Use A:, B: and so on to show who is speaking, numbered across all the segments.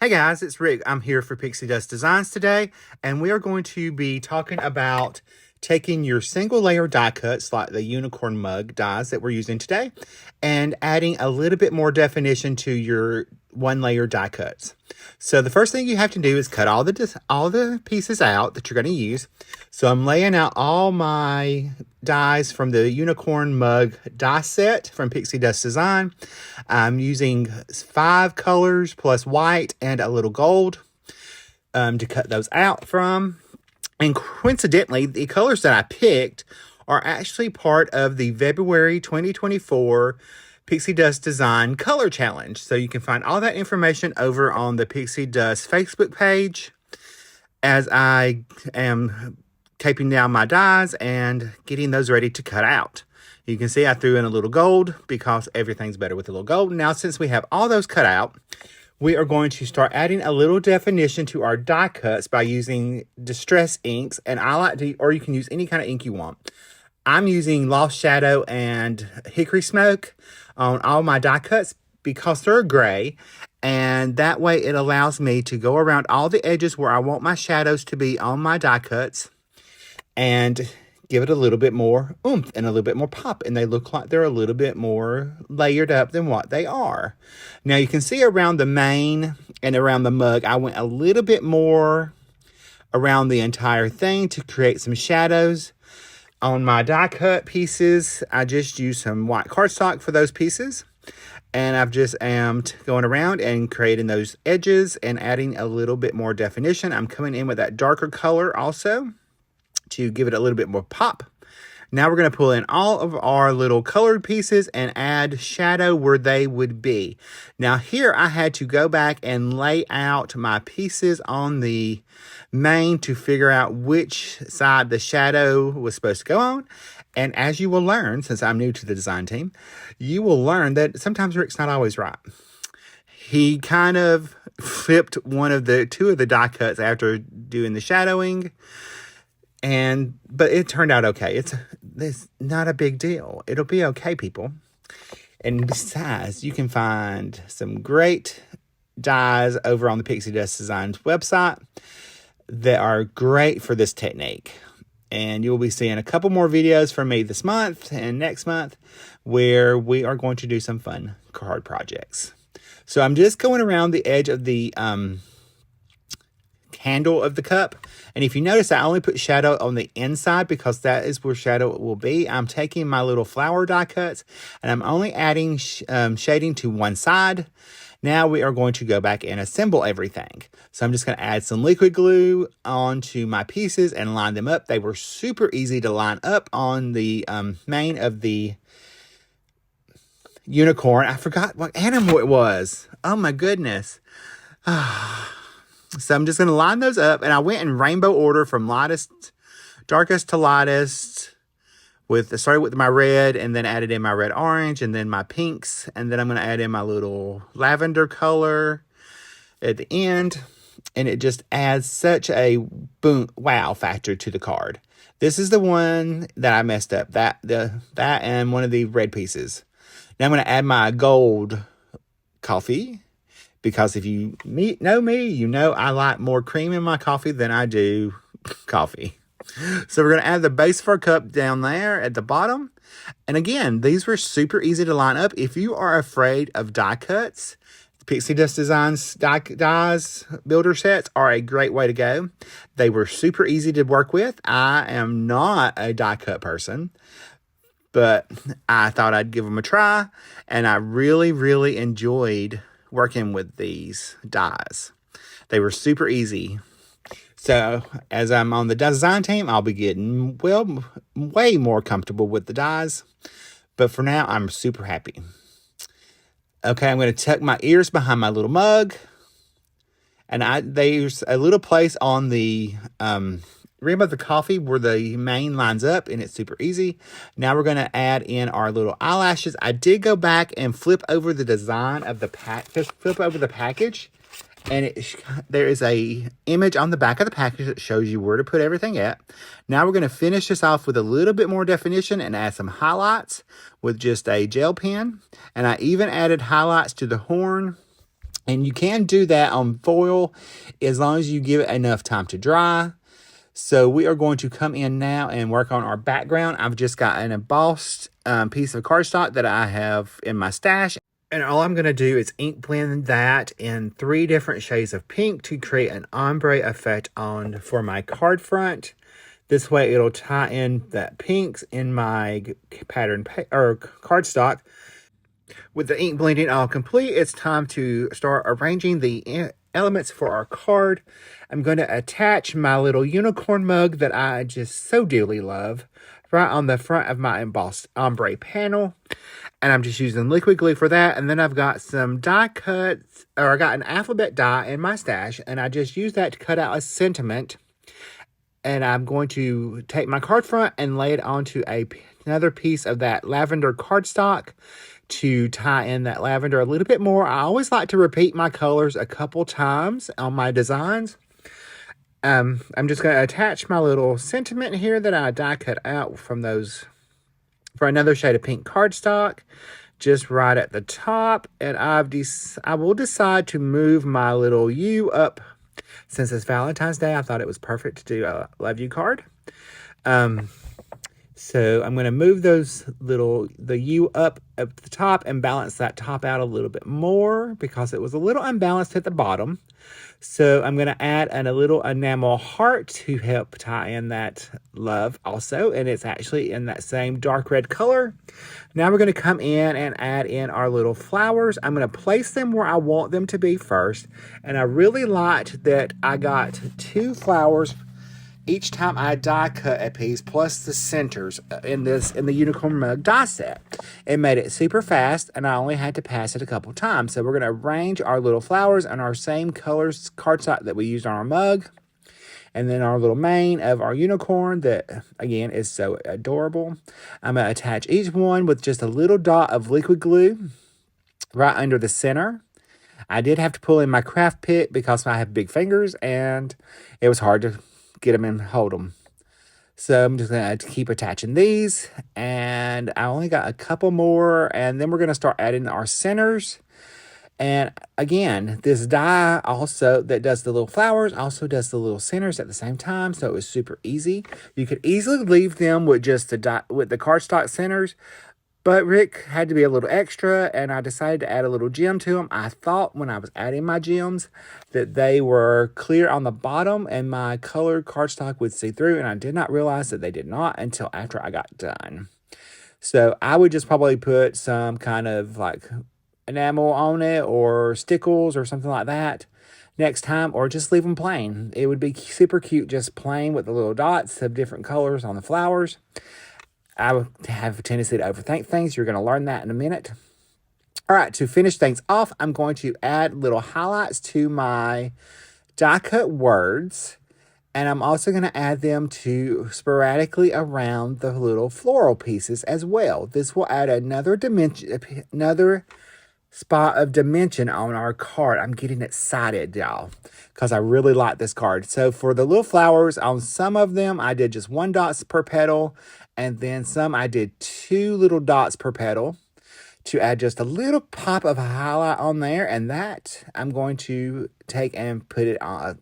A: Hey guys, it's Rick. I'm here for Pixi Dust Designs today, and we are going to be talking about taking your single layer die cuts, like the unicorn mug dies that we're using today, and adding a little bit more definition to your one layer die cuts. So the first thing you have to do is cut all the pieces out that you're going to use. So I'm laying out all my dies from the unicorn mug die set from Pixi Dust Design. I'm using 5 colors plus white and a little gold to cut those out from. And coincidentally, the colors that I picked are actually part of the February 2024 Pixi Dust Design Color Challenge. So you can find all that information over on the Pixi Dust Facebook page as I am taping down my dies and getting those ready to cut out. You can see I threw in a little gold because everything's better with a little gold. Now, since we have all those cut out, we are going to start adding a little definition to our die cuts by using distress inks. And I like to, or you can use any kind of ink you want. I'm using Lost Shadow and Hickory Smoke on all my die cuts because they're gray. And that way it allows me to go around all the edges where I want my shadows to be on my die cuts and give it a little bit more oomph and a little bit more pop. And they look like they're a little bit more layered up than what they are. Now you can see around the mane and around the mug, I went a little bit more around the entire thing to create some shadows. On my die cut pieces, I just used some white cardstock for those pieces. And I've just going around and creating those edges and adding a little bit more definition. I'm coming in with that darker color also to give it a little bit more pop. Now we're going to pull in all of our little colored pieces and add shadow where they would be. Now here I had to go back and lay out my pieces on the mane to figure out which side the shadow was supposed to go on. And as you will learn, since I'm new to the design team, you will learn that sometimes Rick's not always right. He kind of flipped two of the die cuts after doing the shadowing. But it turned out okay. It's not a big deal. It'll be okay, people. And besides, you can find some great dies over on the Pixi Dust Designs website that are great for this technique. And you'll be seeing a couple more videos from me this month and next month where we are going to do some fun card projects. So I'm just going around the edge of the handle of the cup. And if you notice, I only put shadow on the inside because that is where shadow will be. I'm taking my little flower die cuts and I'm only adding shading to one side. Now we are going to go back and assemble everything. So I'm just going to add some liquid glue onto my pieces and line them up. They were super easy to line up on the mane of the unicorn. I forgot what animal it was. Oh my goodness. So I'm just going to line those up. And I went in rainbow order from darkest to lightest. Started with my red and then added in my red orange and then my pinks. And then I'm going to add in my little lavender color at the end. And it just adds such a boom, wow factor to the card. This is the one that I messed up. That and one of the red pieces. Now I'm going to add my gold coffee. Because if you know me, you know I like more cream in my coffee than I do coffee. So we're going to add the base of our cup down there at the bottom. And again, these were super easy to line up. If you are afraid of die cuts, Pixi Dust Designs dies builder sets are a great way to go. They were super easy to work with. I am not a die cut person, but I thought I'd give them a try. And I really, really enjoyed working with these dies. They were super easy. So as I'm on the design team, I'll be getting, way more comfortable with the dies. But for now, I'm super happy. Okay, I'm going to tuck my ears behind my little mug. And there's a little place on the rim of the coffee where the mane lines up, and it's super easy. Now we're going to add in our little eyelashes. I did go back and flip over the design of the flip over the package, and there is a image on the back of the package that shows you where to put everything at. Now we're going to finish this off with a little bit more definition and add some highlights with just a gel pen. And I even added highlights to the horn And you can do that on foil as long as you give it enough time to dry. So we are going to come in now and work on our background. I've just got an embossed piece of cardstock that I have in my stash. And all I'm going to do is ink blend that in 3 different shades of pink to create an ombre effect for my card front. This way it'll tie in that pinks in my pattern or cardstock. With the ink blending all complete, it's time to start arranging the elements for our card. I'm going to attach my little unicorn mug that I just so dearly love right on the front of my embossed ombre panel. And I'm just using liquid glue for that. And then I've got some die cuts, or I got an alphabet die in my stash, and I just use that to cut out a sentiment. And I'm going to take my card front and lay it onto another piece of that lavender cardstock to tie in that lavender a little bit more. I always like to repeat my colors a couple times on my designs. I'm just going to attach my little sentiment here that I die cut out from those for another shade of pink cardstock, just right at the top. And I will decide to move my little U up. Since it's Valentine's Day, I thought it was perfect to do a love you card. So I'm going to move the U up at the top and balance that top out a little bit more because it was a little unbalanced at the bottom. So I'm going to add a little enamel heart to help tie in that love also. And it's actually in that same dark red color. Now we're going to come in and add in our little flowers. I'm going to place them where I want them to be first. And I really liked that I got 2 flowers each time I die cut a piece, plus the centers in the unicorn mug die set. It made it super fast, and I only had to pass it a couple times. So we're going to arrange our little flowers on our same colors cardstock that we used on our mug. And then our little mane of our unicorn that, again, is so adorable. I'm going to attach each one with just a little dot of liquid glue right under the center. I did have to pull in my craft pick because I have big fingers, and it was hard to get them and hold them. So I'm just going to keep attaching these, and I only got a couple more, and then we're going to start adding our centers. And again, this die also that does the little flowers also does the little centers at the same time, so it was super easy. You could easily leave them with just the cardstock centers, but Rick had to be a little extra, and I decided to add a little gem to them. I thought when I was adding my gems that they were clear on the bottom and my colored cardstock would see through, and I did not realize that they did not until after I got done. So I would just probably put some kind of like enamel on it or stickles or something like that next time, or just leave them plain. It would be super cute just plain with the little dots of different colors on the flowers. I have a tendency to overthink things. You're going to learn that in a minute. All right, to finish things off, I'm going to add little highlights to my die cut words. And I'm also going to add them to sporadically around the little floral pieces as well. This will add another spot of dimension on our card. I'm getting excited, y'all, because I really like this card. So for the little flowers, on some of them, I did just 1 dot per petal. And then some I did 2 little dots per petal to add just a little pop of a highlight on there. And that I'm going to take and put it on.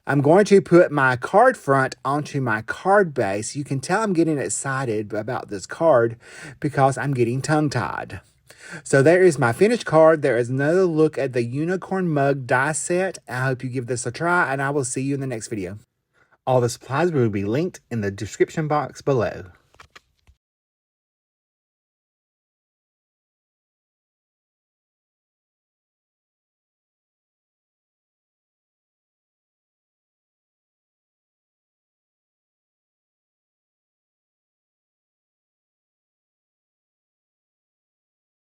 A: I'm going to put my card front onto my card base. You can tell I'm getting excited about this card because I'm getting tongue-tied. So there is my finished card. There is another look at the unicorn mug die set. I hope you give this a try, and I will see you in the next video. All the supplies will be linked in the description box below.